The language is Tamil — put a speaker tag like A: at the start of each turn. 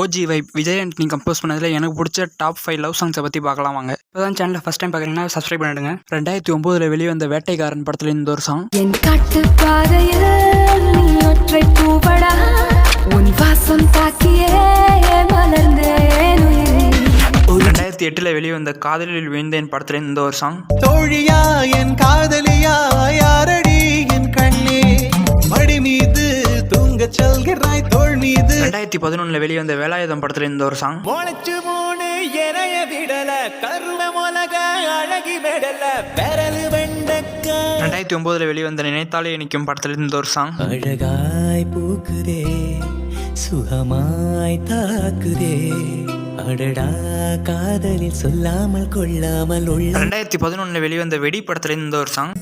A: OG vibe Vijay Antony compose பண்ணதில் எனக்கு பிடிச்ச டாப் 5 லவ் சாங்ஸை பற்றி பார்க்கலாம் வாங்க. இப்போதான் சேனலை ஃபஸ்ட் டைம் பார்க்குறீங்கன்னா சப்ஸ்கிரைப் பண்ணிடுங்க. 2009 வெளிவந்த வேட்டைக்காரன் படத்தில் இந்த ஒரு சாங்.
B: என் காட்டு பாதையில் நீ ஒற்றை பூவடா, உன் வாசம் தாக்கியே மலர்ந்தேன் உயிரே.
A: 2008 வெளிவந்த காதலில் விழுந்தேன் படத்தில் இந்த ஒரு சாங்.
C: தோழியா என் காதலியா யாரடி என் கண்ணே, மடி மீது தூங்க சொல்கிறாய் தோள் மீது.
A: 2011 வெளிவந்த வேலாயுதம் படத்தில் இந்த ஒரு சாங்.
C: முளைச்சு மூணு எனைய விடல கருவ மொலக அழகி விடல பெரலு வெண்டக்கா.
A: 2009 வெளிவந்த நினைத்தாலே இனிக்கும் படத்தில் இந்த ஒரு சாங்.
C: அழகாய் பூக்குதே சுகமாய் தாக்குதே, அடடா காதலில் சொல்லாமல் கொள்ளாமல் உள்ள.
A: 2011 வெளிவந்த வெடி படத்தில் இந்த ஒரு சாங்.